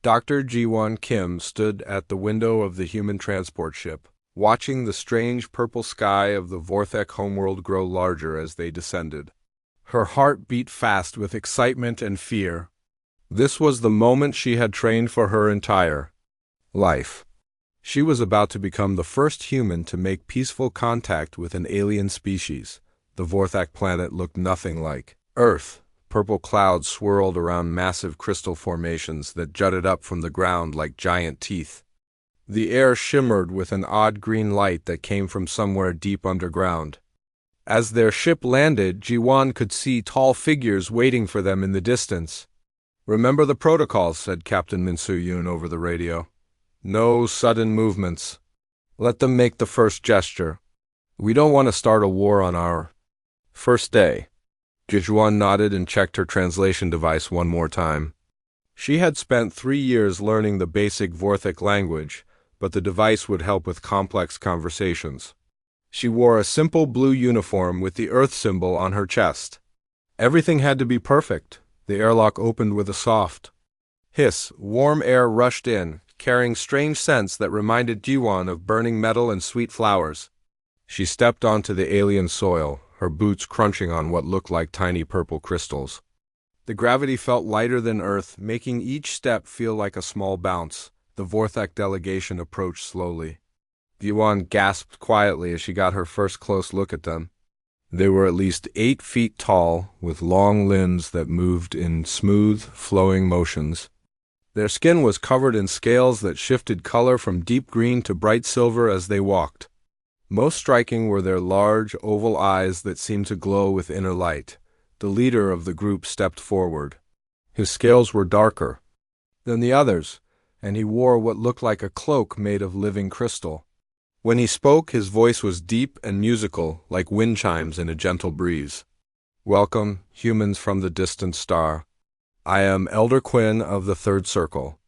Dr. Ji-won Kim stood at the window of the human transport ship, watching the strange purple sky of the Vorthek homeworld grow larger as they descended. Her heart beat fast with excitement and fear. This was the moment she had trained for her entire life. She was about to become the first human to make peaceful contact with an alien species. The Vorthak planet looked nothing like Earth. Purple clouds swirled around massive crystal formations that jutted up from the ground like giant teeth. The air shimmered with an odd green light that came from somewhere deep underground. As their ship landed, Ji-won could see tall figures waiting for them in the distance. "Remember the protocols," said Captain Min Soo-yoon over the radio. "No sudden movements. Let them make the first gesture. We don't want to start a war on our first day." Ji-won nodded and checked her translation device one more time. She had spent 3 years learning the basic Vorthik language, but the device would help with complex conversations. She wore a simple blue uniform with the Earth symbol on her chest. Everything had to be perfect. The airlock opened with a soft hiss. Warm air rushed in, carrying strange scents that reminded Ji-won of burning metal and sweet flowers. She stepped onto the alien soil, her boots crunching on what looked like tiny purple crystals. The gravity felt lighter than Earth, making each step feel like a small bounce. The Vorthak delegation approached slowly. Ji-won gasped quietly as she got her first close look at them. They were at least 8 feet tall, with long limbs that moved in smooth, flowing motions. Their skin was covered in scales that shifted color from deep green to bright silver as they walked. Most striking were their large, oval eyes that seemed to glow with inner light. The leader of the group stepped forward. His scales were darker than the others, and he wore what looked like a cloak made of living crystal. When he spoke, his voice was deep and musical, like wind chimes in a gentle breeze. "Welcome, humans from the distant star. I am Elder Quinn of the Third Circle.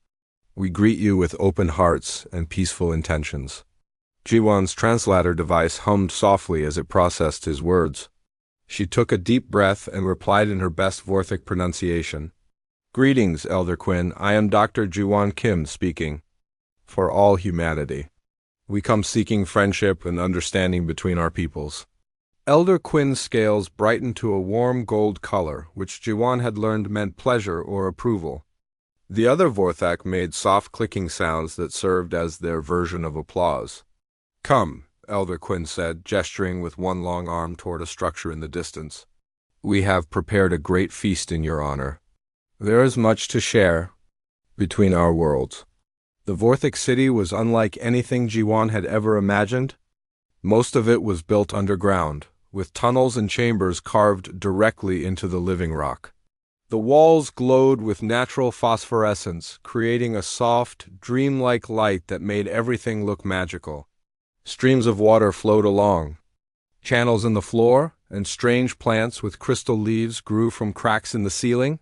We greet you with open hearts and peaceful intentions." Ji-won's translator device hummed softly as it processed his words. She took a deep breath and replied in her best Vorthik pronunciation. "Greetings, Elder Quinn. I am Dr. Ji-won Kim speaking. For all humanity. We come seeking friendship and understanding between our peoples." Elder Quinn's scales brightened to a warm gold color, which Ji-won had learned meant pleasure or approval. The other Vorthak made soft clicking sounds that served as their version of applause. "Come," Elder Quinn said, gesturing with one long arm toward a structure in the distance. "We have prepared a great feast in your honor. There is much to share between our worlds." The Vorthik city was unlike anything Ji-won had ever imagined. Most of it was built underground, with tunnels and chambers carved directly into the living rock. The walls glowed with natural phosphorescence, creating a soft, dreamlike light that made everything look magical. Streams of water flowed along. Channels in the floor, and strange plants with crystal leaves grew from cracks in the ceiling.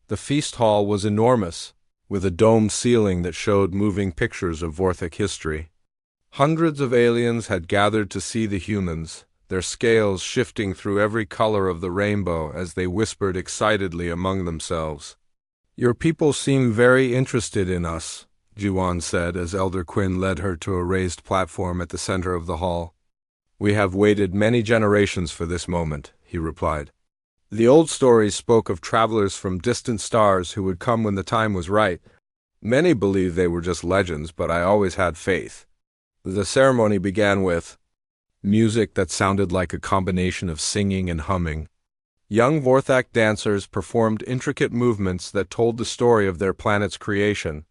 The feast hall was enormous, with a domed ceiling that showed moving pictures of Vorthik history. Hundreds of aliens had gathered to see the humans, their scales shifting through every color of the rainbow as they whispered excitedly among themselves. "Your people seem very interested in us," Ji-won said as Elder Quinn led her to a raised platform at the center of the hall. "We have waited many generations for this moment," he replied. "The old stories spoke of travelers from distant stars who would come when the time was right. Many believed they were just legends, but I always had faith." The ceremony began with music that sounded like a combination of singing and humming. Young Vorthak dancers performed intricate movements that told the story of their planet's creation.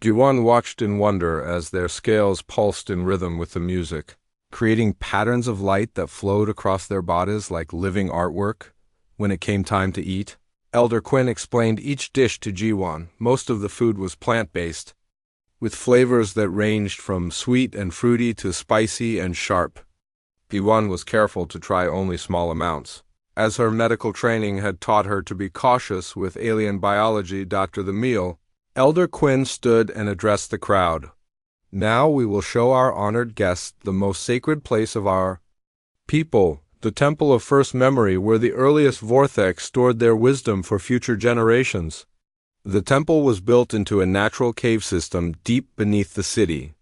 Ji-won watched in wonder as their scales pulsed in rhythm with the music, creating patterns of light that flowed across their bodies like living artwork. When it came time to eat, Elder Quinn explained each dish to Ji-won. Most of the food was plant-based, with flavors that ranged from sweet and fruity to spicy and sharp. Ji-won was careful to try only small amounts, as her medical training had taught her to be cautious with alien biology. After the meal, Elder Quinn stood and addressed the crowd. "Now we will show our honored guests the most sacred place of our people, the Temple of First Memory, where the earliest Vorthek stored their wisdom for future generations." The temple was built into a natural cave system deep beneath the city.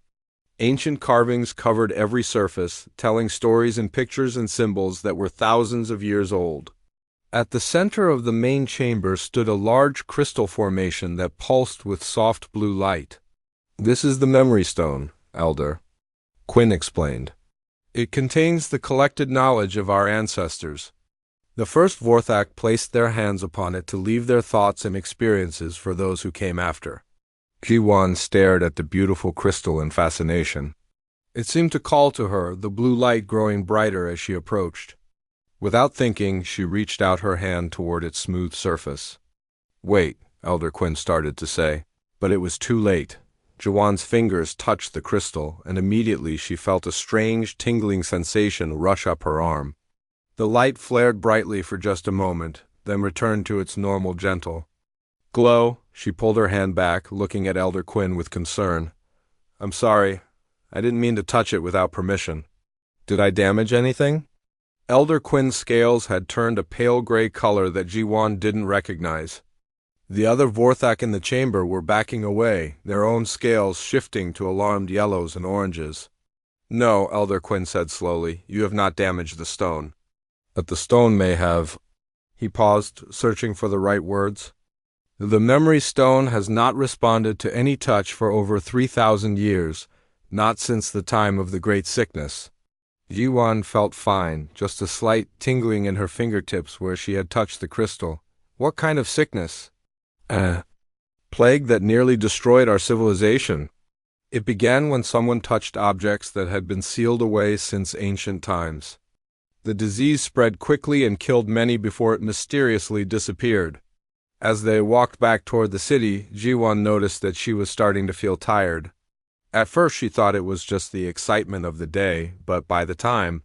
Ancient carvings covered every surface, telling stories in pictures and symbols that were thousands of years old. At the center of the main chamber stood a large crystal formation that pulsed with soft blue light. "This is the memory stone, Elder," Quinn explained. "It contains the collected knowledge of our ancestors." The first Vorthak placed their hands upon it to leave their thoughts and experiences for those who came after. Jiwan stared at the beautiful crystal in fascination. It seemed to call to her, the blue light growing brighter as she approached. Without thinking, she reached out her hand toward its smooth surface. "Wait," Elder Quinn started to say, but it was too late. Jiwan's fingers touched the crystal, and immediately she felt a strange, tingling sensation rush up her arm. The light flared brightly for just a moment, then returned to its normal gentle glow. She pulled her hand back, looking at Elder Quinn with concern. "I'm sorry. I didn't mean to touch it without permission. Did I damage anything?" Elder Quinn's scales had turned a pale gray color that Jiwan didn't recognize. The other Vorthak in the chamber were backing away, their own scales shifting to alarmed yellows and oranges. "No," Elder Quinn said slowly, "you have not damaged the stone. But the stone may have—" He paused, searching for the right words. "The memory stone has not responded to any touch for over 3,000 years, not since the time of the Great Sickness." Jiwan felt fine, just a slight tingling in her fingertips where she had touched the crystal. "What kind of sickness?" Plague that nearly destroyed our civilization. It began when someone touched objects that had been sealed away since ancient times. The disease spread quickly and killed many before it mysteriously disappeared. As they walked back toward the city, Jiwan noticed that she was starting to feel tired. At first she thought it was just the excitement of the day, but by the time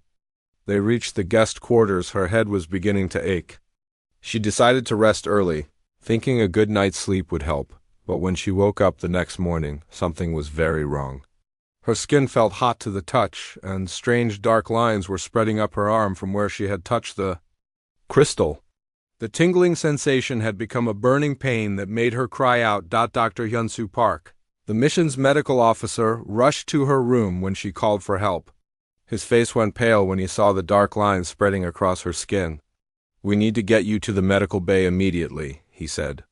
they reached the guest quarters, her head was beginning to ache. She decided to rest early, thinking a good night's sleep would help, but when she woke up the next morning, something was very wrong. Her skin felt hot to the touch, and strange dark lines were spreading up her arm from where she had touched the crystal. The tingling sensation had become a burning pain that made her cry out. Dr. Hyun-Soo Park, the mission's medical officer, rushed to her room when she called for help. His face went pale when he saw the dark lines spreading across her skin. "We need to get you to the medical bay immediately," he said.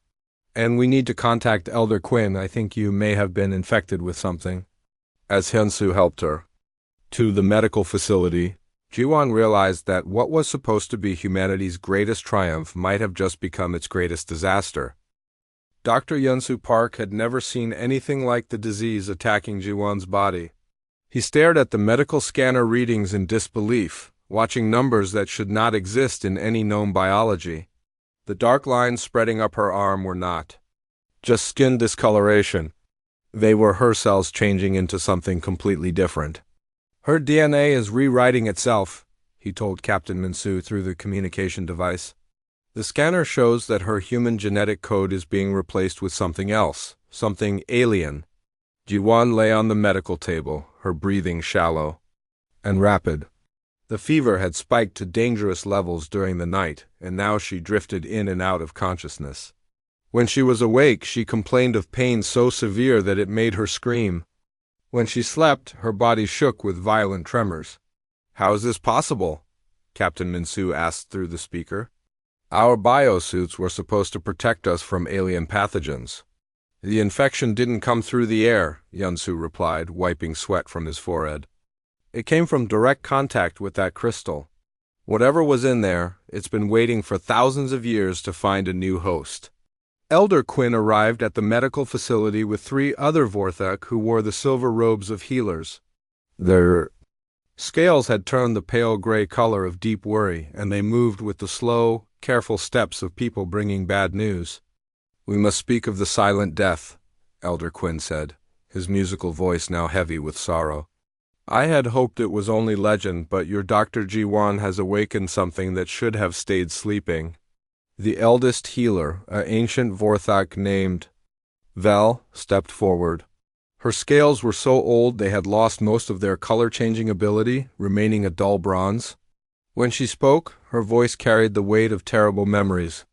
"And we need to contact Elder Quinn. I think you may have been infected with something." As Hyun-Soo helped her to the medical facility, Jiwan realized that what was supposed to be humanity's greatest triumph might have just become its greatest disaster. Dr. Hyun-Soo Park had never seen anything like the disease attacking Jiwan's body. He stared at the medical scanner readings in disbelief, watching numbers that should not exist in any known biology. The dark lines spreading up her arm were not just skin discoloration. They were her cells changing into something completely different. "Her DNA is rewriting itself," he told Captain Min-soo through the communication device. "The scanner shows that her human genetic code is being replaced with something else, something alien." Jiwan lay on the medical table, her breathing shallow and rapid. The fever had spiked to dangerous levels during the night, and now she drifted in and out of consciousness. When she was awake, she complained of pain so severe that it made her scream. When she slept, her body shook with violent tremors. "How is this possible?" Captain Min-soo asked through the speaker. "Our biosuits were supposed to protect us from alien pathogens." "The infection didn't come through the air," Hyun-Soo replied, wiping sweat from his forehead. "It came from direct contact with that crystal. Whatever was in there, it's been waiting for thousands of years to find a new host." Elder Quinn arrived at the medical facility with 3 other Vorthak who wore the silver robes of healers. Their scales had turned the pale gray color of deep worry, and they moved with the slow, careful steps of people bringing bad news. "We must speak of the silent death," Elder Quinn said, his musical voice now heavy with sorrow. "I had hoped it was only legend, but your Dr. Jiwan has awakened something that should have stayed sleeping." The eldest healer, an ancient Vorthak named Vel, stepped forward. Her scales were so old they had lost most of their color-changing ability, remaining a dull bronze. When she spoke, her voice carried the weight of terrible memories.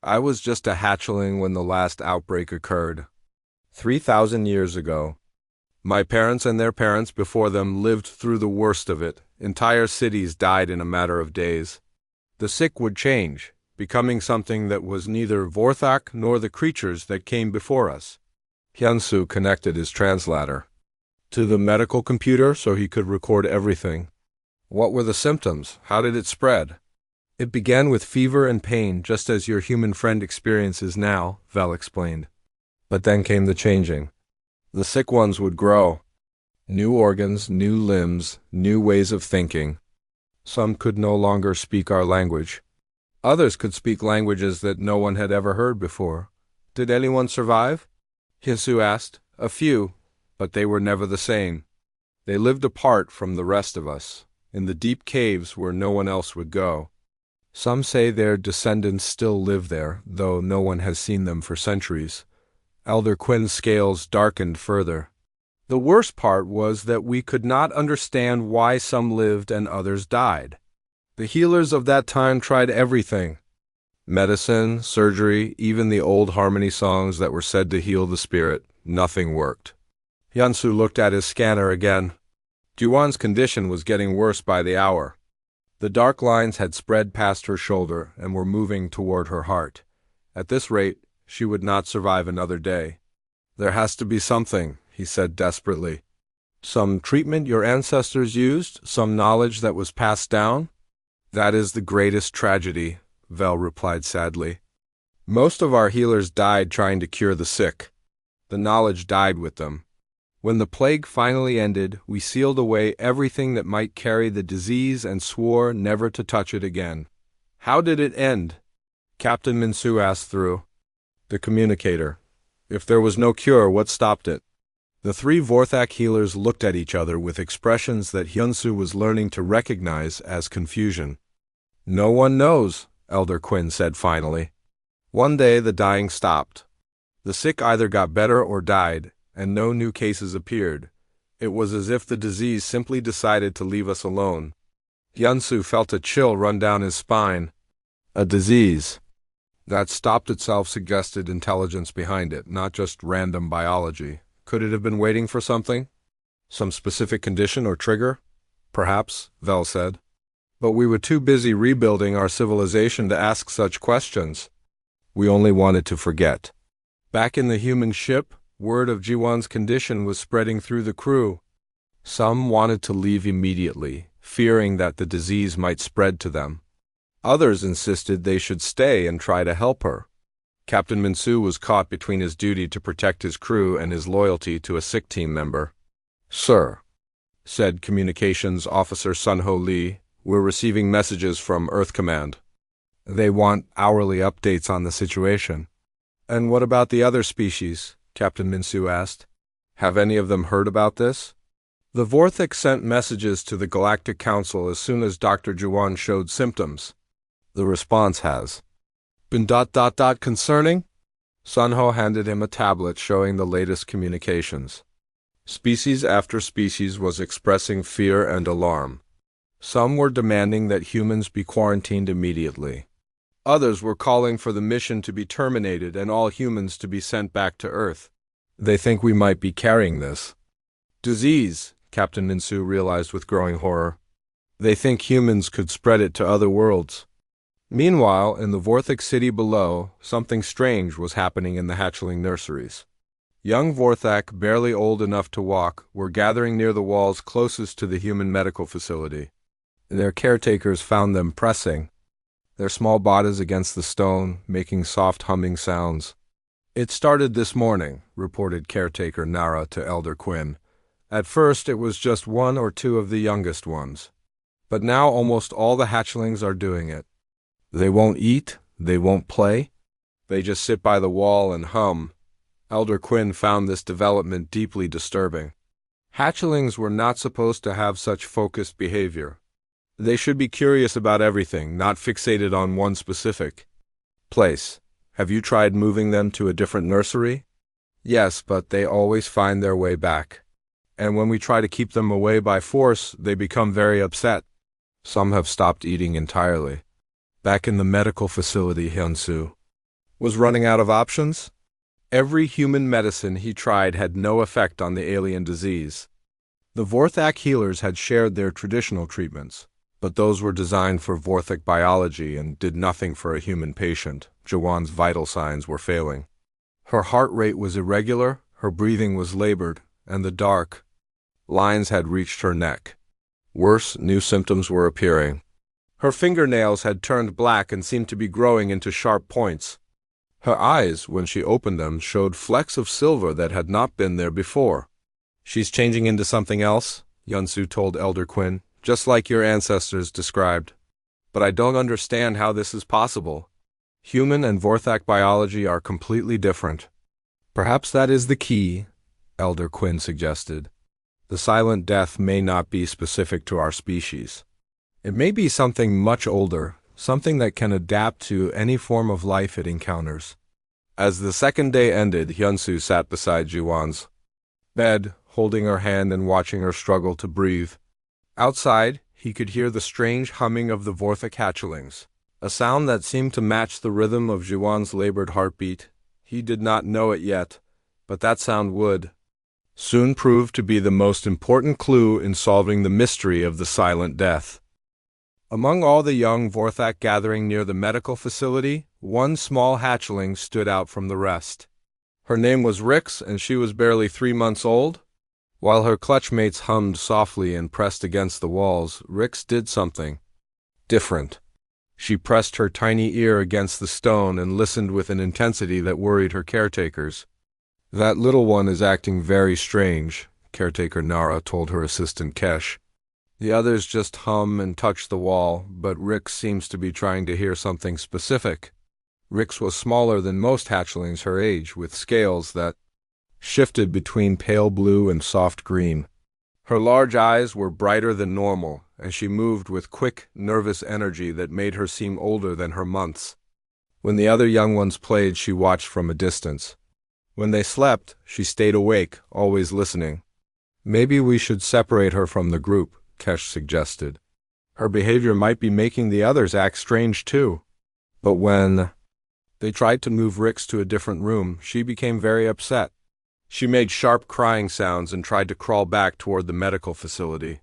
I was just a hatchling when the last outbreak occurred. 3,000 years ago. My parents and their parents before them lived through the worst of it. Entire cities died in a matter of days. The sick would change, becoming something that was neither Vorthak nor the creatures that came before us. Hyunsu connected his translator to the medical computer so he could record everything. What were the symptoms? How did it spread? It began with fever and pain, just as your human friend experiences now, Vel explained. But then came the changing. The sick ones would grow. New organs, new limbs, new ways of thinking. Some could no longer speak our language. Others could speak languages that no one had ever heard before. Did anyone survive? Hyunsu asked. A few, but they were never the same. They lived apart from the rest of us, in the deep caves where no one else would go. Some say their descendants still live there, though no one has seen them for centuries. Elder Quinn's scales darkened further. The worst part was that we could not understand why some lived and others died. The healers of that time tried everything. Medicine, surgery, even the old harmony songs that were said to heal the spirit. Nothing worked. Hyunsu looked at his scanner again. Juwon's condition was getting worse by the hour. The dark lines had spread past her shoulder and were moving toward her heart. At this rate, she would not survive another day. There has to be something, he said desperately. Some treatment your ancestors used, some knowledge that was passed down? That is the greatest tragedy, Vel replied sadly. Most of our healers died trying to cure the sick. The knowledge died with them. When the plague finally ended, we sealed away everything that might carry the disease and swore never to touch it again. How did it end? Captain Minsu asked through the communicator. If there was no cure, what stopped it? The three Vorthak healers looked at each other with expressions that Hyunsu was learning to recognize as confusion. No one knows, Elder Quinn said finally. One day the dying stopped. The sick either got better or died, and no new cases appeared. It was as if the disease simply decided to leave us alone. Hyunsu felt a chill run down his spine. A disease that stopped itself suggested intelligence behind it, not just random biology. Could it have been waiting for something? Some specific condition or trigger? Perhaps, Vel said. But we were too busy rebuilding our civilization to ask such questions. We only wanted to forget. Back in the human ship, word of Jiwon's condition was spreading through the crew. Some wanted to leave immediately, fearing that the disease might spread to them. Others insisted they should stay and try to help her. Captain Minsu was caught between his duty to protect his crew and his loyalty to a sick team member. Sir, said Communications Officer Sunho Lee, we're receiving messages from Earth Command. They want hourly updates on the situation. And what about the other species? Captain Minsu asked. Have any of them heard about this? The Vorthak sent messages to the Galactic Council as soon as Dr. Juwon showed symptoms. The response has been ... concerning? Sunho handed him a tablet showing the latest communications. Species after species was expressing fear and alarm. Some were demanding that humans be quarantined immediately. Others were calling for the mission to be terminated and all humans to be sent back to Earth. They think we might be carrying this disease, Captain Minsu realized with growing horror. They think humans could spread it to other worlds. Meanwhile, in the Vorthak city below, something strange was happening in the hatchling nurseries. Young Vorthak, barely old enough to walk, were gathering near the walls closest to the human medical facility. Their caretakers found them pressing, their small bodies against the stone, making soft humming sounds. It started this morning, reported caretaker Nara to Elder Quinn. At first it was just one or two of the youngest ones. But now almost all the hatchlings are doing it. They won't eat, they won't play. They just sit by the wall and hum. Elder Quinn found this development deeply disturbing. Hatchlings were not supposed to have such focused behavior. They should be curious about everything, not fixated on one specific place. Have you tried moving them to a different nursery? Yes, but they always find their way back. And when we try to keep them away by force, they become very upset. Some have stopped eating entirely. Back in the medical facility, Hyunsu, Was running out of options? Every human medicine he tried had no effect on the alien disease. The Vorthak healers had shared their traditional treatments, but those were designed for Vorthak biology and did nothing for a human patient. Jawan's vital signs were failing. Her heart rate was irregular, her breathing was labored, and the dark lines had reached her neck. Worse, new symptoms were appearing. Her fingernails had turned black and seemed to be growing into sharp points. Her eyes, when she opened them, showed flecks of silver that had not been there before. "She's changing into something else," Yunsu told Elder Quinn, "just like your ancestors described. But I don't understand how this is possible. Human and Vorthak biology are completely different." "Perhaps that is the key," Elder Quinn suggested. "The silent death may not be specific to our species. It may be something much older, something that can adapt to any form of life it encounters." As the second day ended, Hyunsu sat beside Jiwan's bed, holding her hand and watching her struggle to breathe. Outside, he could hear the strange humming of the Vorthak hatchlings, a sound that seemed to match the rhythm of Jiwan's labored heartbeat. He did not know it yet, but that sound would soon prove to be the most important clue in solving the mystery of the silent death. Among all the young Vorthak gathering near the medical facility, one small hatchling stood out from the rest. Her name was Rix, and she was barely 3 months old. While her clutchmates hummed softly and pressed against the walls, Rix did something different. She pressed her tiny ear against the stone and listened with an intensity that worried her caretakers. "That little one is acting very strange," caretaker Nara told her assistant Kesh. "The others just hum and touch the wall, but Rix seems to be trying to hear something specific." Rix was smaller than most hatchlings her age, with scales that shifted between pale blue and soft green. Her large eyes were brighter than normal, and she moved with quick, nervous energy that made her seem older than her months. When the other young ones played, she watched from a distance. When they slept, she stayed awake, always listening. "Maybe we should separate her from the group," Kesh suggested. "Her behavior might be making the others act strange too." But when they tried to move Rix to a different room, she became very upset. She made sharp crying sounds and tried to crawl back toward the medical facility.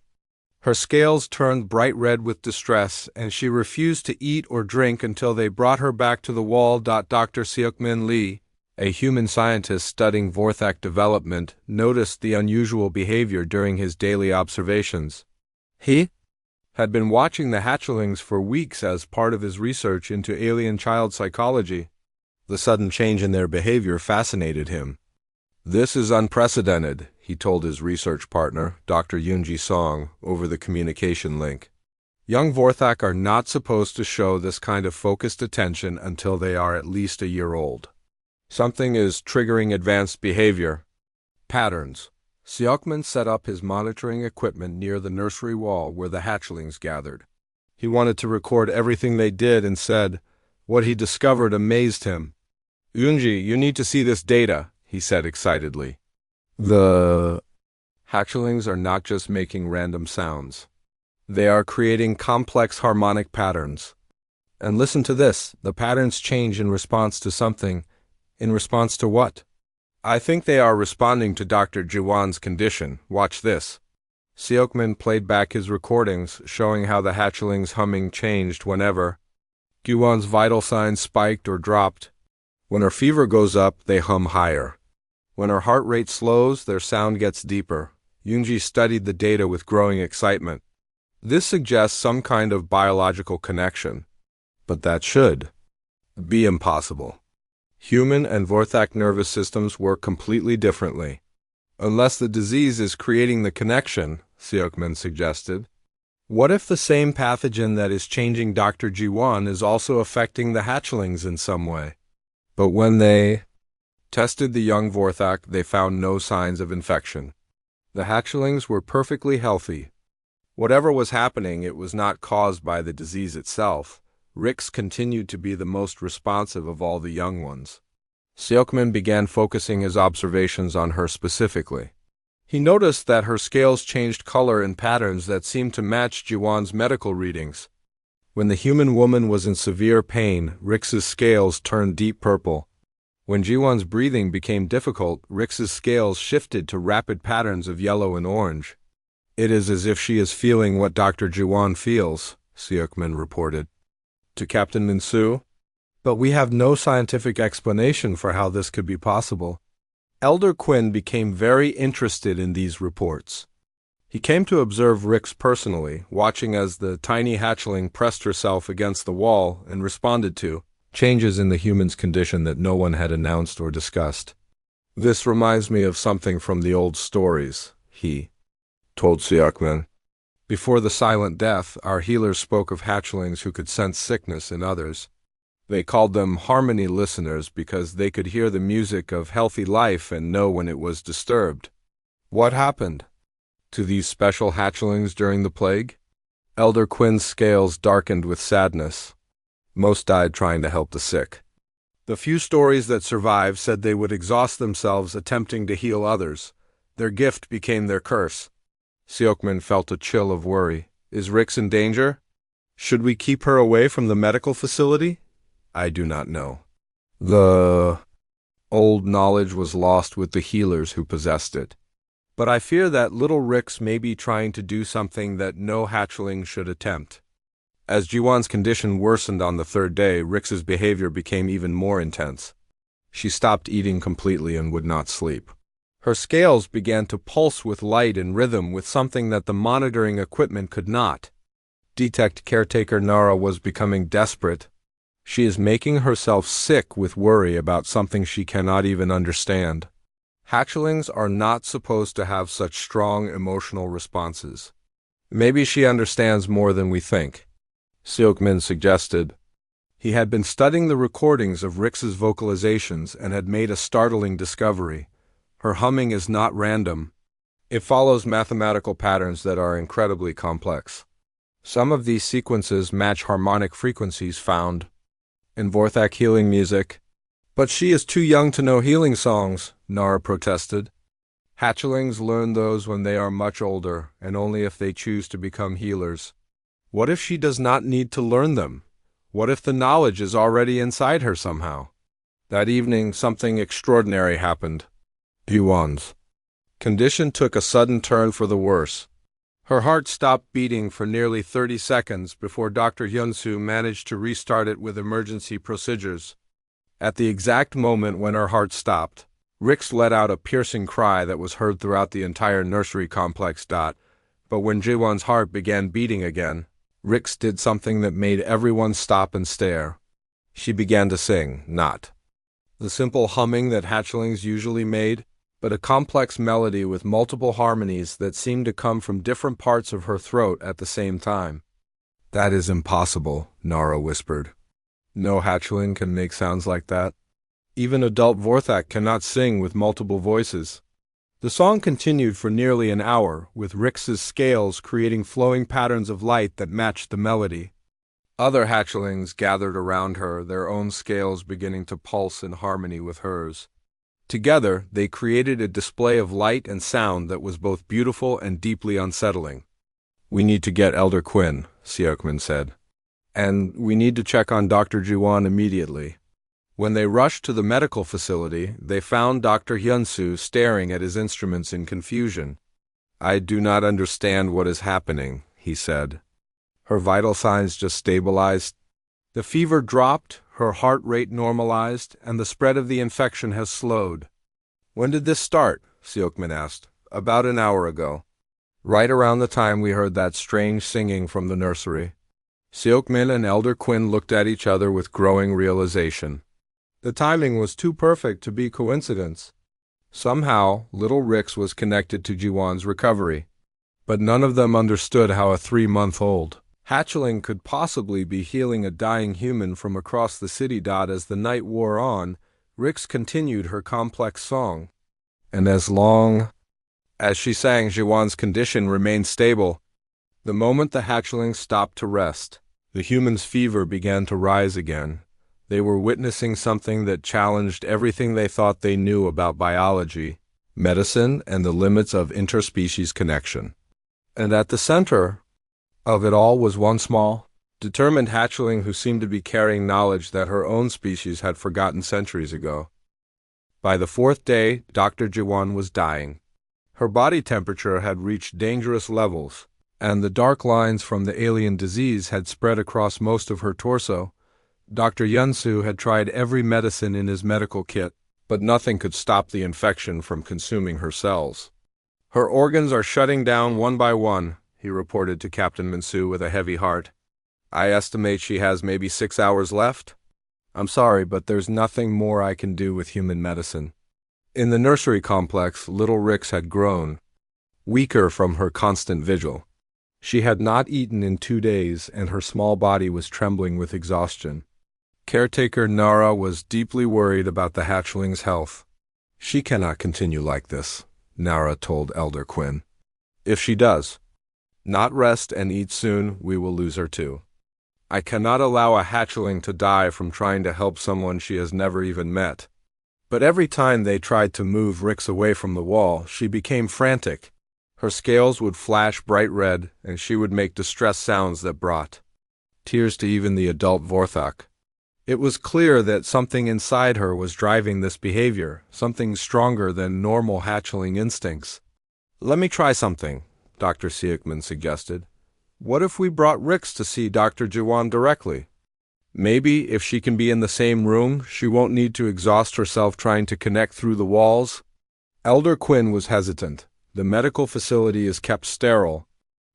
Her scales turned bright red with distress, and she refused to eat or drink until they brought her back to the wall. Dr. Seokmin Lee, a human scientist studying Vorthak development, noticed the unusual behavior during his daily observations. He had been watching the hatchlings for weeks as part of his research into alien child psychology. The sudden change in their behavior fascinated him. "This is unprecedented," he told his research partner, Dr. Yoonji Song, over the communication link. "Young Vorthak are not supposed to show this kind of focused attention until they are at least a year old. Something is triggering advanced behavior patterns." Seokman set up his monitoring equipment near the nursery wall where the hatchlings gathered. He wanted to record everything they did and said what he discovered amazed him. "Yoonji, you need to see this data," he said excitedly. "The hatchlings are not just making random sounds. They are creating complex harmonic patterns. And listen to this, the patterns change in response to something. In response to what? I think they are responding to Dr. Jiwan's condition. Watch this." Seokmin played back his recordings, showing how the hatchlings' humming changed whenever Jiwan's vital signs spiked or dropped. When her fever goes up, they hum higher. When her heart rate slows, their sound gets deeper. Yoonji studied the data with growing excitement. This suggests some kind of biological connection, but that should be impossible. Human and Vorthak nervous systems work completely differently. Unless the disease is creating the connection, Seokman suggested. What if the same pathogen that is changing Dr. Jiwan is also affecting the hatchlings in some way? But when they tested the young Vorthak, they found no signs of infection. The hatchlings were perfectly healthy. Whatever was happening, it was not caused by the disease itself. Rix continued to be the most responsive of all the young ones. Seokman began focusing his observations on her specifically. He noticed that her scales changed color in patterns that seemed to match Jiwan's medical readings. When the human woman was in severe pain, Rix's scales turned deep purple. When Jiwon's breathing became difficult, Rix's scales shifted to rapid patterns of yellow and orange. It is as if she is feeling what Dr. Jiwon feels, Seokmin reported to Captain Minsu. But we have no scientific explanation for how this could be possible. Elder Quinn became very interested in these reports. He came to observe Rix personally, watching as the tiny hatchling pressed herself against the wall and responded to changes in the human's condition that no one had announced or discussed. This reminds me of something from the old stories, he told Seokmin. Before the silent death, our healers spoke of hatchlings who could sense sickness in others. They called them harmony listeners because they could hear the music of healthy life and know when it was disturbed. What happened to these special hatchlings during the plague? Elder Quinn's scales darkened with sadness. Most died trying to help the sick. The few stories that survived said they would exhaust themselves attempting to heal others. Their gift became their curse. Seokmin felt a chill of worry. Is Rix in danger? Should we keep her away from the medical facility? I do not know. The old knowledge was lost with the healers who possessed it. But I fear that little Rix may be trying to do something that no hatchling should attempt. As Jiwon's condition worsened on the third day, Rix's behavior became even more intense. She stopped eating completely and would not sleep. Her scales began to pulse with light and rhythm with something that the monitoring equipment could not. Detect caretaker Nara was becoming desperate. She is making herself sick with worry about something she cannot even understand. Hatchlings are not supposed to have such strong emotional responses. Maybe she understands more than we think, Seokmin suggested. He had been studying the recordings of Rix's vocalizations and had made a startling discovery. Her humming is not random. It follows mathematical patterns that are incredibly complex. Some of these sequences match harmonic frequencies found in Vorthak healing music. But she is too young to know healing songs, Nara protested. Hatchlings learn those when they are much older, and only if they choose to become healers. What if she does not need to learn them? What if the knowledge is already inside her somehow? That evening, something extraordinary happened. Jiwon's condition took a sudden turn for the worse. Her heart stopped beating for nearly 30 seconds before Dr. Hyunsu managed to restart it with emergency procedures. At the exact moment when her heart stopped, Rix let out a piercing cry that was heard throughout the entire nursery complex. But when Jiwon's heart began beating again, Rix did something that made everyone stop and stare. She began to sing, not the simple humming that hatchlings usually made, but a complex melody with multiple harmonies that seemed to come from different parts of her throat at the same time. That is impossible, Nara whispered. No hatchling can make sounds like that. Even adult Vorthak cannot sing with multiple voices. The song continued for nearly an hour, with Rix's scales creating flowing patterns of light that matched the melody. Other hatchlings gathered around her, their own scales beginning to pulse in harmony with hers. Together, they created a display of light and sound that was both beautiful and deeply unsettling. We need to get Elder Quinn, Seokmin said. And we need to check on Dr. Jiwon immediately. When they rushed to the medical facility, they found Dr. Hyunsu staring at his instruments in confusion. I do not understand what is happening, he said. Her vital signs just stabilized. The fever dropped, her heart rate normalized, and the spread of the infection has slowed. When did this start? Seokmin asked. About an hour ago. Right around the time we heard that strange singing from the nursery. Seokmin and Elder Quinn looked at each other with growing realization. The timing was too perfect to be coincidence. Somehow, little Rix was connected to Jiwon's recovery. But none of them understood how a 3-month-old hatchling could possibly be healing a dying human from across the city. As the night wore on, Rix continued her complex song. And as long as she sang, Jiwon's condition remained stable. The moment the hatchling stopped to rest, the human's fever began to rise again. They were witnessing something that challenged everything they thought they knew about biology, medicine, and the limits of interspecies connection. And at the center of it all was one small determined hatchling who seemed to be carrying knowledge that her own species had forgotten centuries ago. By the fourth day, Dr. Jiwan was dying. Her body temperature had reached dangerous levels, and the dark lines from the alien disease had spread across most of her torso. Dr. Yunsu had tried every medicine in his medical kit, but nothing could stop the infection from consuming her cells. "Her organs are shutting down one by one," he reported to Captain Minsu with a heavy heart. "I estimate she has maybe 6 hours left. I'm sorry, but there's nothing more I can do with human medicine." In the nursery complex, little Rix had grown, weaker from her constant vigil. She had not eaten in 2 days, and her small body was trembling with exhaustion. Caretaker Nara was deeply worried about the hatchling's health. "She cannot continue like this," Nara told Elder Quinn. "If she does not rest and eat soon, we will lose her too. I cannot allow a hatchling to die from trying to help someone she has never even met." But every time they tried to move Rix away from the wall, she became frantic. Her scales would flash bright red, and she would make distressed sounds that brought tears to even the adult Vorthok. It was clear that something inside her was driving this behavior, something stronger than normal hatchling instincts. "Let me try something," Dr. Siekman suggested. "What if we brought Rix to see Dr. Jiwan directly? Maybe, if she can be in the same room, she won't need to exhaust herself trying to connect through the walls." Elder Quinn was hesitant. The medical facility is kept sterile.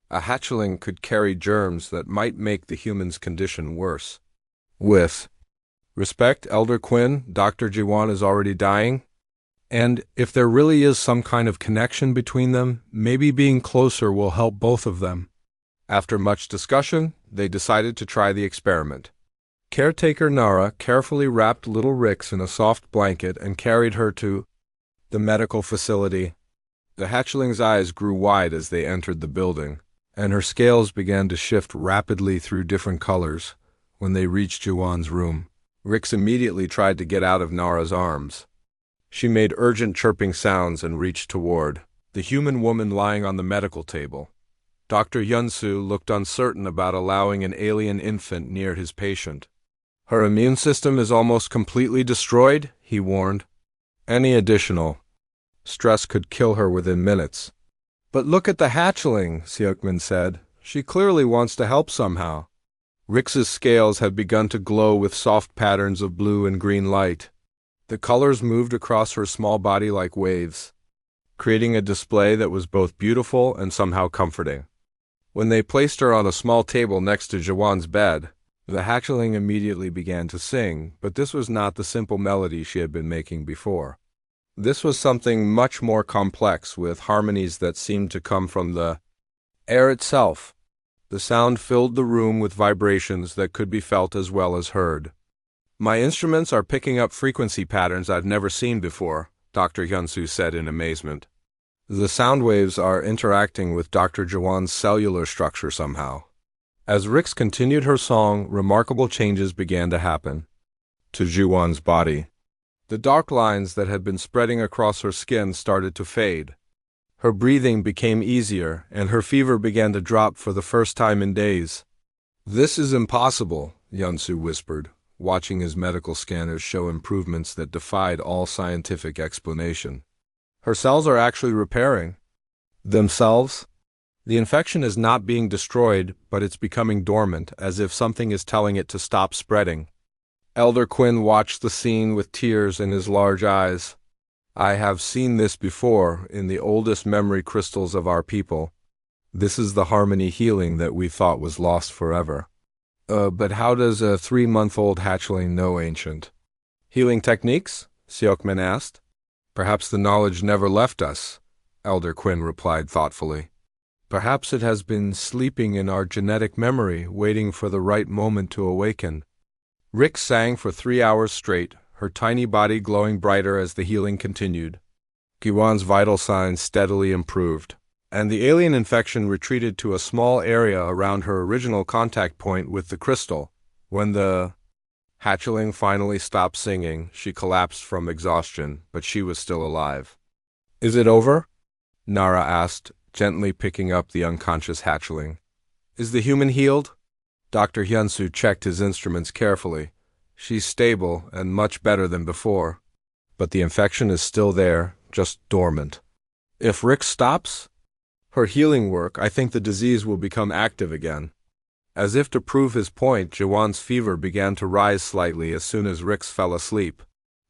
A hatchling could carry germs that might make the human's condition worse. With respect, Elder Quinn, Dr. Jiwan is already dying. And if there really is some kind of connection between them, maybe being closer will help both of them. After much discussion, they decided to try the experiment. Caretaker Nara carefully wrapped little Rix in a soft blanket and carried her to the medical facility. The hatchling's eyes grew wide as they entered the building, and her scales began to shift rapidly through different colors. When they reached Jiwan's room, Rix immediately tried to get out of Nara's arms. She made urgent chirping sounds and reached toward the human woman lying on the medical table. Dr. Yunsu looked uncertain about allowing an alien infant near his patient. "Her immune system is almost completely destroyed," he warned. "Any additional stress could kill her within minutes." "But look at the hatchling," Siekman said. "She clearly wants to help somehow." Rix's scales had begun to glow with soft patterns of blue and green light. The colors moved across her small body like waves, creating a display that was both beautiful and somehow comforting. When they placed her on a small table next to Jiwan's bed, the hatchling immediately began to sing, but this was not the simple melody she had been making before. This was something much more complex, with harmonies that seemed to come from the air itself. The sound filled the room with vibrations that could be felt as well as heard. "My instruments are picking up frequency patterns I've never seen before," Dr. Hyunsu said in amazement. "The sound waves are interacting with Dr. Jiwan's cellular structure somehow." As Rix continued her song, remarkable changes began to happen to Jiwan's body. The dark lines that had been spreading across her skin started to fade. Her breathing became easier, and her fever began to drop for the first time in days. "This is impossible," Yunsu whispered, watching his medical scanners show improvements that defied all scientific explanation. "Her cells are actually repairing themselves. The infection is not being destroyed, but it's becoming dormant, as if something is telling it to stop spreading." Elder Quinn watched the scene with tears in his large eyes. "I have seen this before in the oldest memory crystals of our people. This is the harmony healing that we thought was lost forever." But how does a 3-month-old hatchling know ancient healing techniques?" Siokman asked. "Perhaps the knowledge never left us," Elder Quinn replied thoughtfully. "Perhaps it has been sleeping in our genetic memory, waiting for the right moment to awaken." Rix sang for 3 hours straight, her tiny body glowing brighter as the healing continued. Jiwan's vital signs steadily improved, and the alien infection retreated to a small area around her original contact point with the crystal. When the hatchling finally stopped singing, she collapsed from exhaustion, but she was still alive. "Is it over?" Nara asked, gently picking up the unconscious hatchling. "Is the human healed?" Dr. Hyunsu checked his instruments carefully. She's stable and much better than before. But the infection is still there, just dormant. If Rick stops her healing work, I think the disease will become active again. As if to prove his point, Jiwon's fever began to rise slightly as soon as Rick's fell asleep.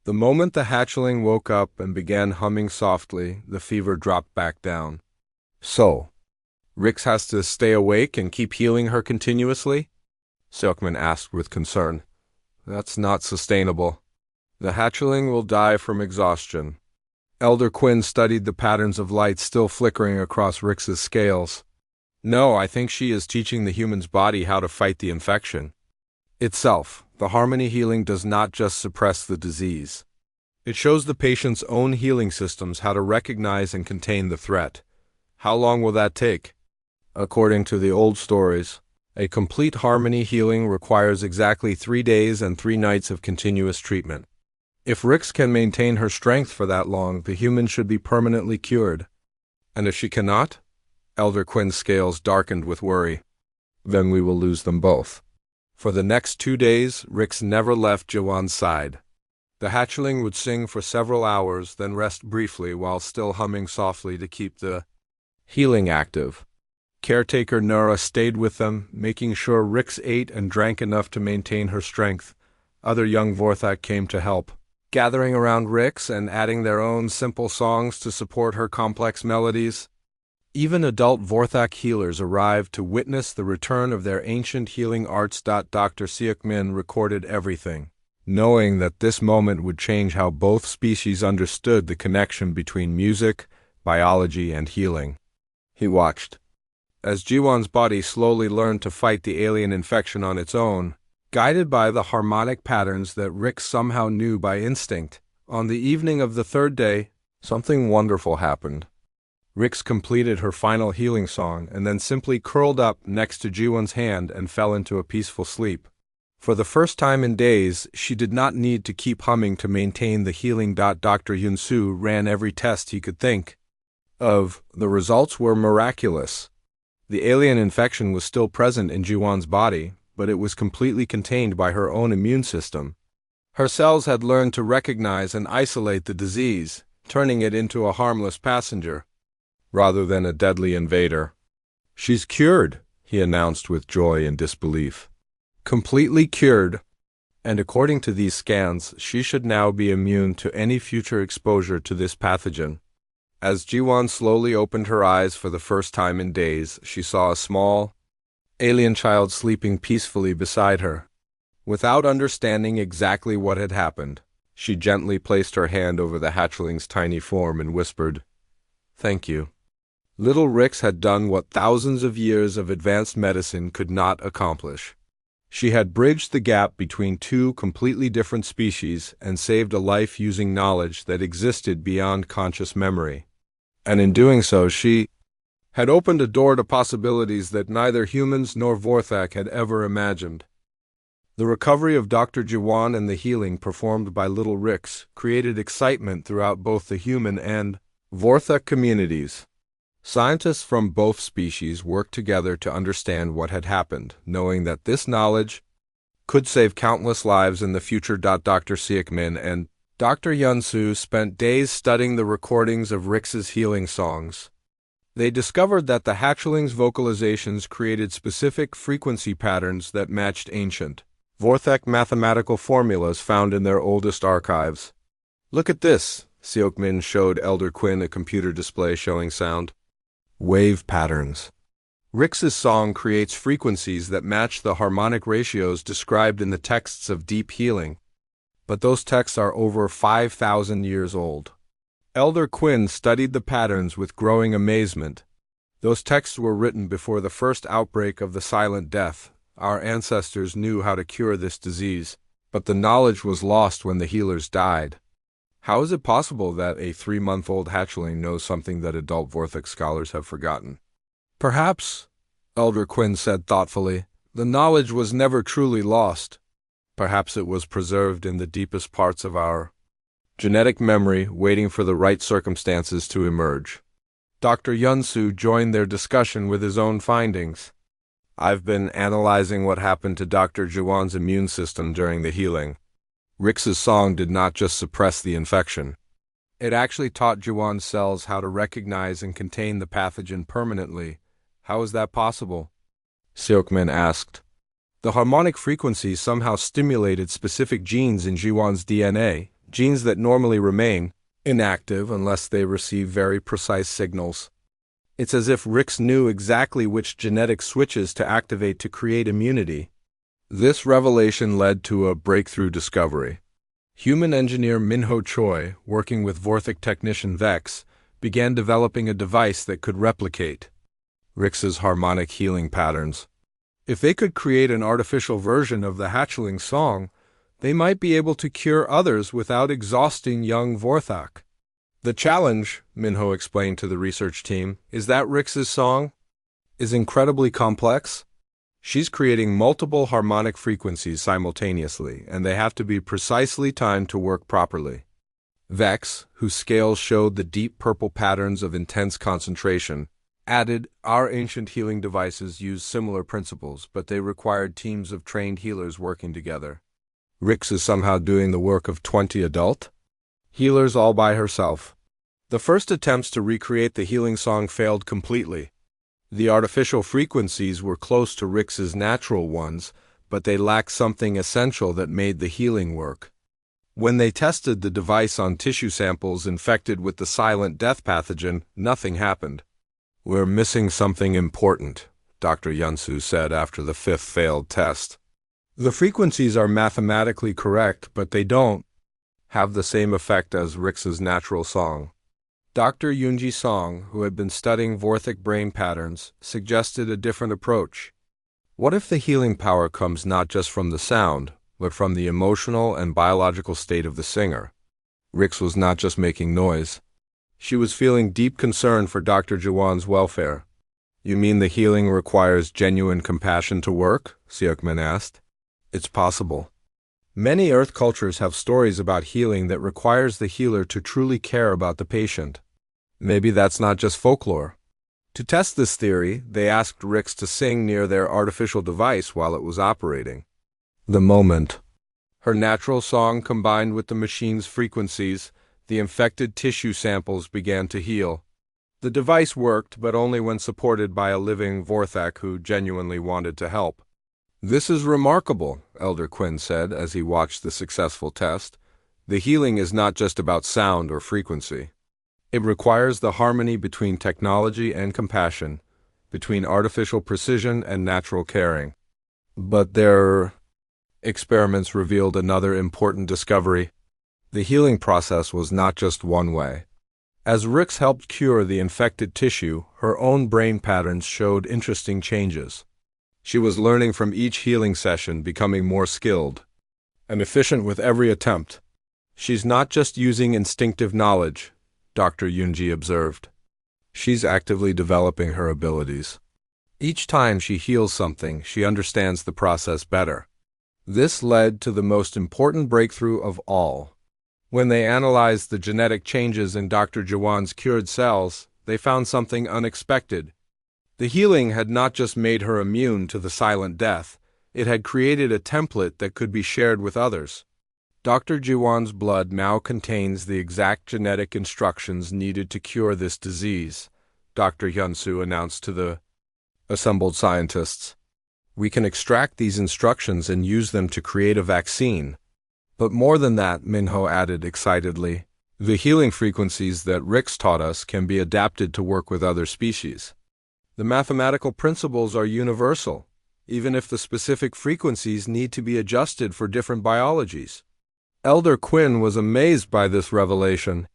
The moment the hatchling woke up and began humming softly, the fever dropped back down. So, Rix has to stay awake and keep healing her continuously? Seokmin asked with concern. That's not sustainable. The hatchling will die from exhaustion. Elder Quinn studied the patterns of light still flickering across Rix's scales. No, I think she is teaching the human's body how to fight the infection itself. The harmony healing does not just suppress the disease. It shows the patient's own healing systems how to recognize and contain the threat. How long will that take? According to the old stories, a complete harmony healing requires exactly 3 days and 3 nights of continuous treatment. If Rix can maintain her strength for that long, the human should be permanently cured. And if she cannot? Elder Quinn's scales darkened with worry. Then we will lose them both. For the next 2 days, Rix never left Jiwon's side. The hatchling would sing for several hours, then rest briefly while still humming softly to keep the healing active. Caretaker Nura stayed with them, making sure Rix ate and drank enough to maintain her strength. Other young Vorthak came to help, gathering around Rix and adding their own simple songs to support her complex melodies. Even adult Vorthak healers arrived to witness the return of their ancient healing arts. Dr. Seokmin recorded everything, knowing that this moment would change how both species understood the connection between music, biology, and healing. He watched as Jiwon's body slowly learned to fight the alien infection on its own, guided by the harmonic patterns that Rick somehow knew by instinct. On the evening of the 3rd day, something wonderful happened. Rix completed her final healing song and then simply curled up next to Jiwon's hand and fell into a peaceful sleep. For the first time in days, she did not need to keep humming to maintain the healing. Dr. Hyunsu ran every test he could think of. The results were miraculous. The alien infection was still present in Jiwon's body, but it was completely contained by her own immune system. Her cells had learned to recognize and isolate the disease, turning it into a harmless passenger rather than a deadly invader. She's cured, he announced with joy and disbelief. Completely cured, and according to these scans, she should now be immune to any future exposure to this pathogen. As Jiwon slowly opened her eyes for the first time in days, she saw a small, alien child sleeping peacefully beside her. Without understanding exactly what had happened, she gently placed her hand over the hatchling's tiny form and whispered, "Thank you." Little Rix had done what thousands of years of advanced medicine could not accomplish. She had bridged the gap between 2 completely different species and saved a life using knowledge that existed beyond conscious memory. And in doing so, she had opened a door to possibilities that neither humans nor Vorthak had ever imagined. The recovery of Dr. Jiwon and the healing performed by little Rix created excitement throughout both the human and Vorthak communities. Scientists from both species worked together to understand what had happened, knowing that this knowledge could save countless lives in the future. Dr. Seokmin and Dr. Hyunsu spent days studying the recordings of Rix's healing songs. They discovered that the hatchling's vocalizations created specific frequency patterns that matched ancient Vorthak mathematical formulas found in their oldest archives. Look at this, Seokmin showed Elder Quinn a computer display showing sound wave patterns. Rix's song creates frequencies that match the harmonic ratios described in the texts of deep healing. But those texts are over 5,000 years old. Elder Quinn studied the patterns with growing amazement. Those texts were written before the first outbreak of the Silent Death. Our ancestors knew how to cure this disease, but the knowledge was lost when the healers died. How is it possible that a 3-month-old hatchling knows something that adult Vorthak scholars have forgotten? Perhaps, Elder Quinn said thoughtfully, the knowledge was never truly lost. Perhaps it was preserved in the deepest parts of our genetic memory, waiting for the right circumstances to emerge. Dr. Hyunsu joined their discussion with his own findings. I've been analyzing what happened to Dr. Juwan's immune system during the healing. Rix's song did not just suppress the infection. It actually taught Juwan's cells how to recognize and contain the pathogen permanently. How is that possible? Seokmin asked. The harmonic frequencies somehow stimulated specific genes in Juwan's DNA, genes that normally remain inactive unless they receive very precise signals. It's as if Rix knew exactly which genetic switches to activate to create immunity. This revelation led to a breakthrough discovery. Human engineer Minho Choi, working with Vorthic technician Vex, began developing a device that could replicate Rix's harmonic healing patterns. If they could create an artificial version of the Hatchling song, they might be able to cure others without exhausting young Vorthak. The challenge, Minho explained to the research team, is that Rix's song is incredibly complex. She's creating multiple harmonic frequencies simultaneously, and they have to be precisely timed to work properly. Vex, whose scales showed the deep purple patterns of intense concentration, added, our ancient healing devices used similar principles, but they required teams of trained healers working together. Rix is somehow doing the work of 20 adult healers all by herself. The first attempts to recreate the healing song failed completely. The artificial frequencies were close to Rix's natural ones, but they lacked something essential that made the healing work. When they tested the device on tissue samples infected with the silent death pathogen, nothing happened. We're missing something important, Dr. Yunsu said after the fifth failed test. The frequencies are mathematically correct, but they don't have the same effect as Rix's natural song. Dr. Yunji Song, who had been studying Vorthic brain patterns, suggested a different approach. What if the healing power comes not just from the sound, but from the emotional and biological state of the singer? Rix was not just making noise. She was feeling deep concern for Dr. Juwan's welfare. You mean the healing requires genuine compassion to work? Seokmin asked. It's possible. Many Earth cultures have stories about healing that requires the healer to truly care about the patient. Maybe that's not just folklore. To test this theory, they asked Rix to sing near their artificial device while it was operating. The moment her natural song combined with the machine's frequencies, the infected tissue samples began to heal. The device worked, but only when supported by a living Vorthak who genuinely wanted to help. This is remarkable, Elder Quinn said as he watched the successful test. The healing is not just about sound or frequency. It requires the harmony between technology and compassion, between artificial precision and natural caring. But their experiments revealed another important discovery. The healing process was not just one way. As Rix helped cure the infected tissue, her own brain patterns showed interesting changes. She was learning from each healing session, becoming more skilled and efficient with every attempt. She's not just using instinctive knowledge, Dr. Yunji observed. She's actively developing her abilities. Each time she heals something, she understands the process better. This led to the most important breakthrough of all. When they analyzed the genetic changes in Dr. Juwan's cured cells, they found something unexpected. The healing had not just made her immune to the silent death, it had created a template that could be shared with others. Dr. Juwan's blood now contains the exact genetic instructions needed to cure this disease, Dr. Hyunsu announced to the assembled scientists. We can extract these instructions and use them to create a vaccine. But more than that, Minho added excitedly, the healing frequencies that Rix taught us can be adapted to work with other species. The mathematical principles are universal, even if the specific frequencies need to be adjusted for different biologies. Elder Quinn was amazed by this revelation.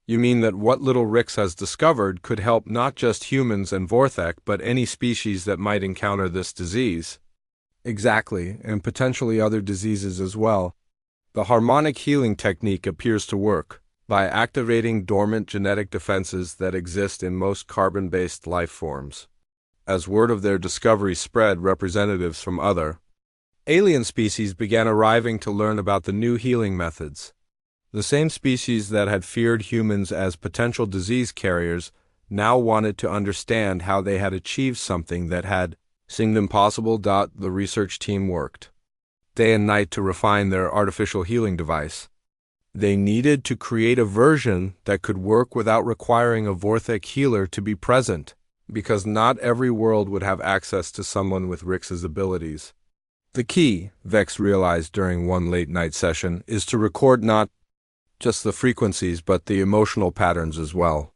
You mean that what little Rix has discovered could help not just humans and Vorthak, but any species that might encounter this disease? Exactly, and potentially other diseases as well. The harmonic healing technique appears to work by activating dormant genetic defenses that exist in most carbon-based life forms. As word of their discovery spread, representatives from other alien species began arriving to learn about the new healing methods. The same species that had feared humans as potential disease carriers now wanted to understand how they had achieved something that had Seemed impossible. The research team worked day and night to refine their artificial healing device. They needed to create a version that could work without requiring a Vorthek healer to be present, because not every world would have access to someone with Rix's abilities. The key, Vex realized during one late-night session, is to record not just the frequencies but the emotional patterns as well.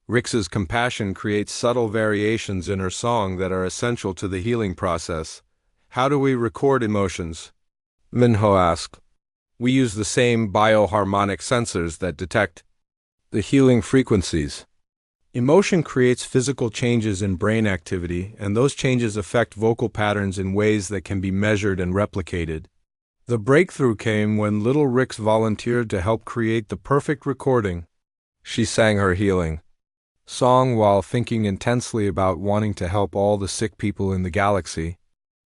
Rix's compassion creates subtle variations in her song that are essential to the healing process. How do we record emotions? Minho asked. We use the same bioharmonic sensors that detect the healing frequencies. Emotion creates physical changes in brain activity, and those changes affect vocal patterns in ways that can be measured and replicated. The breakthrough came when little Rix volunteered to help create the perfect recording. She sang her healing song while thinking intensely about wanting to help all the sick people in the galaxy.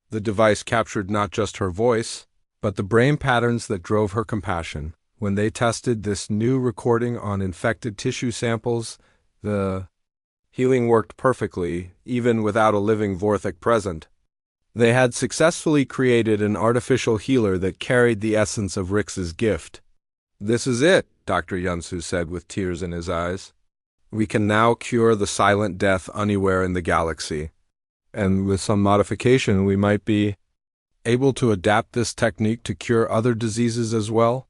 The device captured not just her voice, but the brain patterns that drove her compassion. When they tested this new recording on infected tissue samples, the healing worked perfectly, even without a living Vorthek present. They had successfully created an artificial healer that carried the essence of Rix's gift. This is it, Dr. Yunsu said with tears in his eyes. We can now cure the silent death anywhere in the galaxy. And with some modification, we might be able to adapt this technique to cure other diseases as well.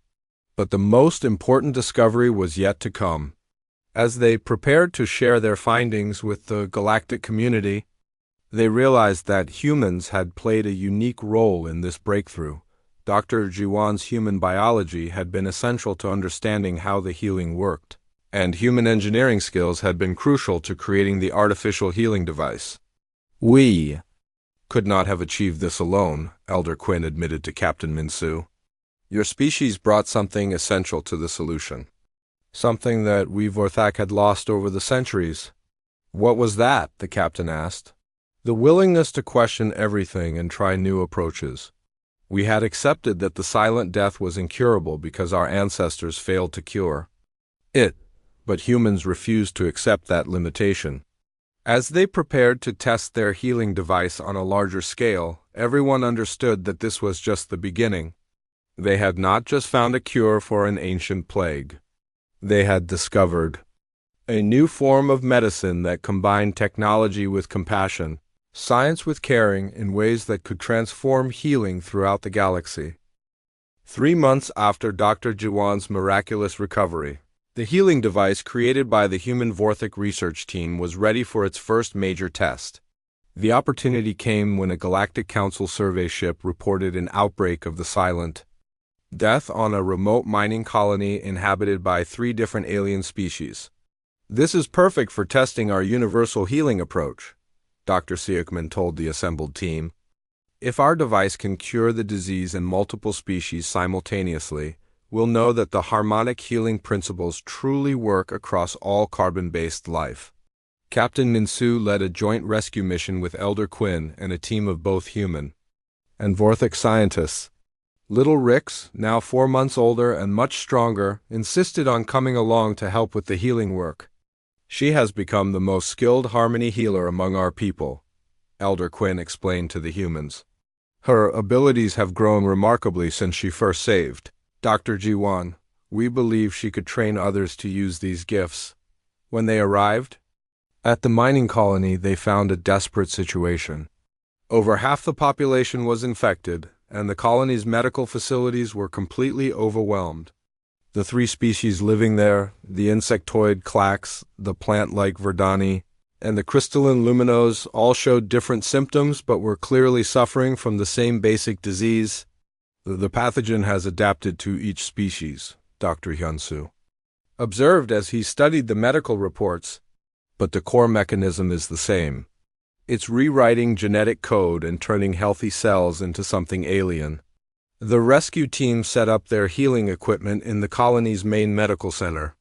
But the most important discovery was yet to come. As they prepared to share their findings with the galactic community, they realized that humans had played a unique role in this breakthrough. Dr. Jiwan's human biology had been essential to understanding how the healing worked, and human engineering skills had been crucial to creating the artificial healing device. We could not have achieved this alone, Elder Quinn admitted to Captain Minsu. Your species brought something essential to the solution. Something that we Vorthak had lost over the centuries. What was that? The captain asked. The willingness to question everything and try new approaches. We had accepted that the silent death was incurable because our ancestors failed to cure it, but humans refused to accept that limitation. As they prepared to test their healing device on a larger scale, everyone understood that this was just the beginning. They had not just found a cure for an ancient plague. They had discovered a new form of medicine that combined technology with compassion, science with caring in ways that could transform healing throughout the galaxy. 3 months after Dr. Jiwan's miraculous recovery, the healing device created by the human Vorthek research team was ready for its first major test. The opportunity came when a Galactic Council survey ship reported an outbreak of the silent death on a remote mining colony inhabited by 3 different alien species. This is perfect for testing our universal healing approach, Dr. Siekman told the assembled team. If our device can cure the disease in multiple species simultaneously, we'll know that the harmonic healing principles truly work across all carbon-based life. Captain Minsu led a joint rescue mission with Elder Quinn and a team of both human and Vorthek scientists. Little Rix, now 4 months older and much stronger, insisted on coming along to help with the healing work. She has become the most skilled harmony healer among our people, Elder Quinn explained to the humans. Her abilities have grown remarkably since she first saved Dr. Jiwan. We believe she could train others to use these gifts. When they arrived at the mining colony, they found a desperate situation. Over half the population was infected, and the colony's medical facilities were completely overwhelmed. The 3 species living there, the insectoid clacks, the plant-like verdani, and the crystalline luminos, all showed different symptoms but were clearly suffering from the same basic disease. The pathogen has adapted to each species, Dr. Hyunsu observed as he studied the medical reports, but the core mechanism is the same. It's rewriting genetic code and turning healthy cells into something alien. The rescue team set up their healing equipment in the colony's main medical center.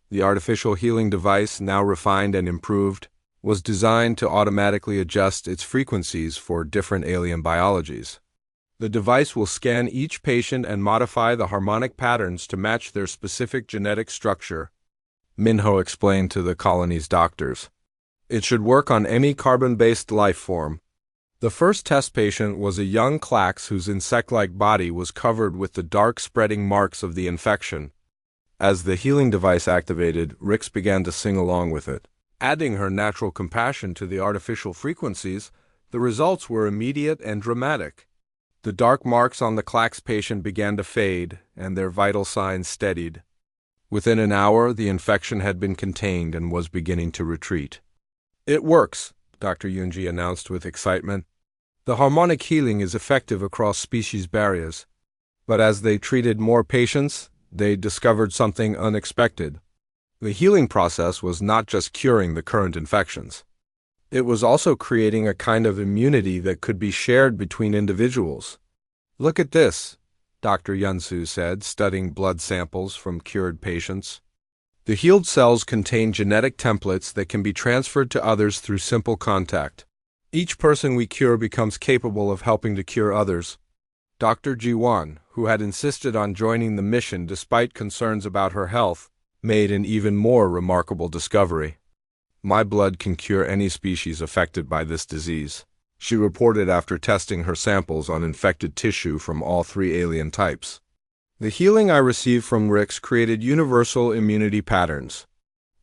The artificial healing device, now refined and improved, was designed to automatically adjust its frequencies for different alien biologies. The device will scan each patient and modify the harmonic patterns to match their specific genetic structure, Minho explained to the colony's doctors. It should work on any carbon-based life form. The first test patient was a young Klax whose insect-like body was covered with the dark spreading marks of the infection. As the healing device activated, Rix began to sing along with it. Adding her natural compassion to the artificial frequencies, the results were immediate and dramatic. The dark marks on the Klax patient began to fade, and their vital signs steadied. Within an hour, the infection had been contained and was beginning to retreat. "It works," Dr. Yunji announced with excitement. "The harmonic healing is effective across species barriers." But as they treated more patients, they discovered something unexpected. The healing process was not just curing the current infections. It was also creating a kind of immunity that could be shared between individuals. "Look at this," Dr. Yunsu said, studying blood samples from cured patients. "The healed cells contain genetic templates that can be transferred to others through simple contact. Each person we cure becomes capable of helping to cure others." Dr. Jiwan, who had insisted on joining the mission despite concerns about her health, made an even more remarkable discovery. "My blood can cure any species affected by this disease," she reported after testing her samples on infected tissue from all 3 alien types. "The healing I received from Rix created universal immunity patterns.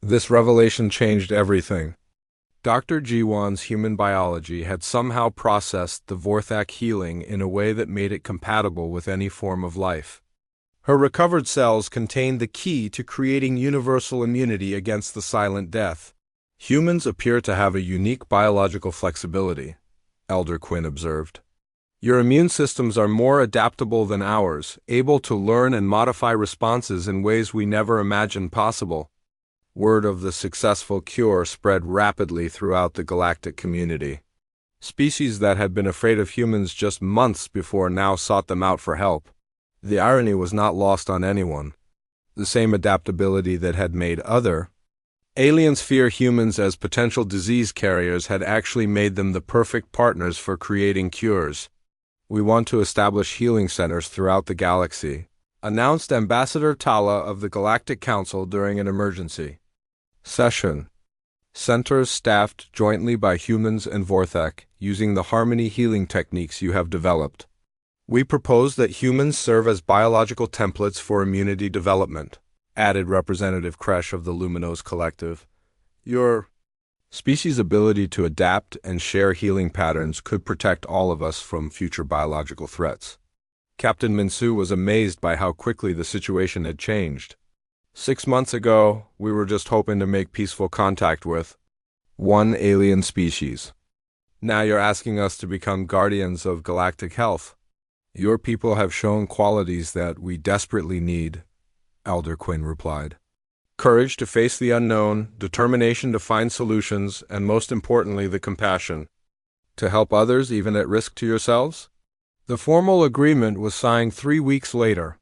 This revelation changed everything." Dr. Jiwan's human biology had somehow processed the Vorthak healing in a way that made it compatible with any form of life. Her recovered cells contained the key to creating universal immunity against the silent death. "Humans appear to have a unique biological flexibility," Elder Quinn observed. "Your immune systems are more adaptable than ours, able to learn and modify responses in ways we never imagined possible." Word of the successful cure spread rapidly throughout the galactic community. Species that had been afraid of humans just months before now sought them out for help. The irony was not lost on anyone. The same adaptability that had made other aliens fear humans as potential disease carriers had actually made them the perfect partners for creating cures. "We want to establish healing centers throughout the galaxy," announced Ambassador Tala of the Galactic Council during an emergency session. "Centers staffed jointly by humans and Vorthak, using the harmony healing techniques you have developed. We propose that humans serve as biological templates for immunity development," added Representative Kresh of the Luminose Collective. "Your species' ability to adapt and share healing patterns could protect all of us from future biological threats." Captain Minsu was amazed by how quickly the situation had changed. 6 months ago, we were just hoping to make peaceful contact with one alien species. Now you're asking us to become guardians of galactic health. Your people have shown qualities that we desperately need," Elder Quinn replied. "Courage to face the unknown, determination to find solutions, and most importantly, the compassion to help others even at risk to yourselves." The formal agreement was signed 3 weeks later.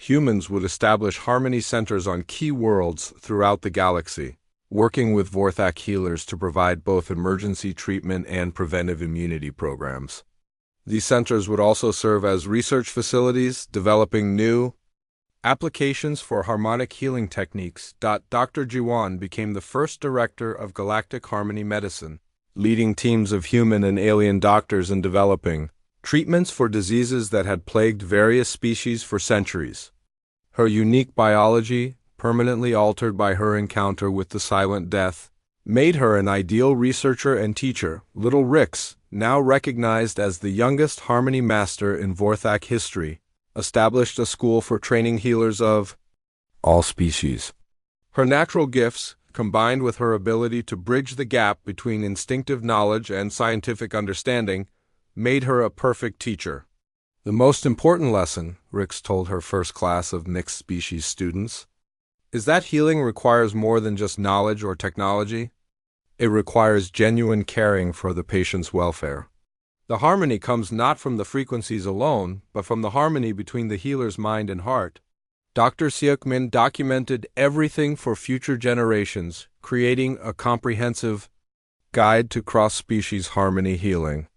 Humans would establish harmony centers on key worlds throughout the galaxy, working with Vorthak healers to provide both emergency treatment and preventive immunity programs. These centers would also serve as research facilities, developing new applications for harmonic healing techniques. Dr. Jiwan became the first director of Galactic Harmony Medicine, leading teams of human and alien doctors in developing treatments for diseases that had plagued various species for centuries. Her unique biology, permanently altered by her encounter with the silent death, made her an ideal researcher and teacher. Little Rix, now recognized as the youngest harmony master in Vorthak history, established a school for training healers of all species. Her natural gifts, combined with her ability to bridge the gap between instinctive knowledge and scientific understanding, made her a perfect teacher. "The most important lesson," Rix told her first class of mixed species students, "is that healing requires more than just knowledge or technology. It requires genuine caring for the patient's welfare. The harmony comes not from the frequencies alone, but from the harmony between the healer's mind and heart." Dr. Seokmin documented everything for future generations, creating a comprehensive guide to cross-species harmony healing.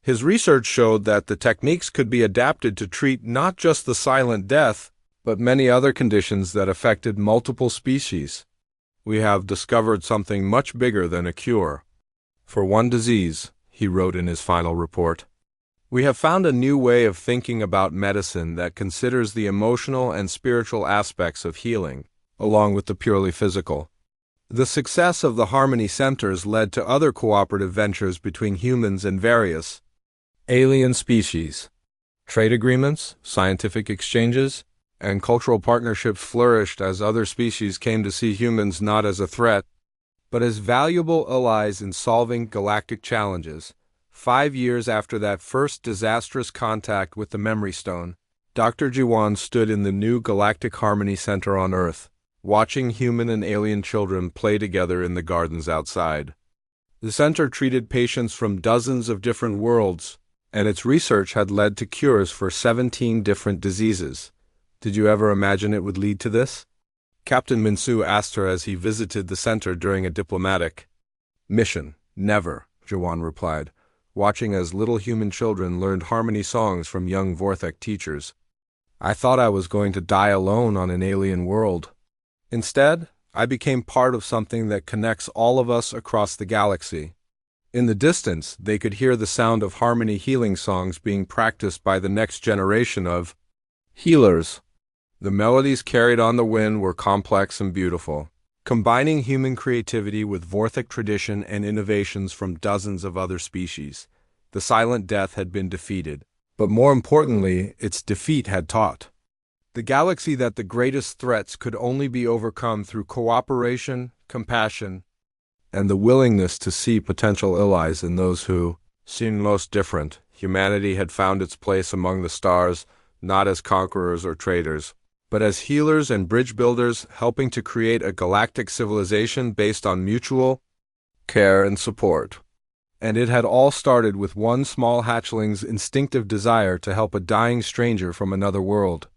His research showed that the techniques could be adapted to treat not just the silent death, but many other conditions that affected multiple species. "We have discovered something much bigger than a cure. For one disease, he wrote in his final report. We have found a new way of thinking about medicine that considers the emotional and spiritual aspects of healing, along with the purely physical. The success of the Harmony Centers led to other cooperative ventures between humans and various alien species. Trade agreements, scientific exchanges, and cultural partnerships flourished as other species came to see humans not as a threat, but as valuable allies in solving galactic challenges. 5 years after that first disastrous contact with the Memory Stone, Dr. Jiwan stood in the new Galactic Harmony Center on Earth, watching human and alien children play together in the gardens outside. The center treated patients from dozens of different worlds, and its research had led to cures for 17 different diseases. Did you ever imagine it would lead to this? Captain Minsu asked her as he visited the center during a diplomatic mission. Never, Jiwan replied, watching as little human children learned harmony songs from young Vorthek teachers. I thought I was going to die alone on an alien world. Instead, I became part of something that connects all of us across the galaxy. In the distance, they could hear the sound of harmony healing songs being practiced by the next generation of healers. The melodies carried on the wind were complex and beautiful, combining human creativity with Vorthek tradition and innovations from dozens of other species. The silent death had been defeated, but more importantly, its defeat had taught the galaxy that the greatest threats could only be overcome through cooperation, compassion, and the willingness to see potential allies in those who seemed most different. Humanity had found its place among the stars, not as conquerors or traitors, but as healers and bridge builders, helping to create a galactic civilization based on mutual care and support. And it had all started with one small hatchling's instinctive desire to help a dying stranger from another world.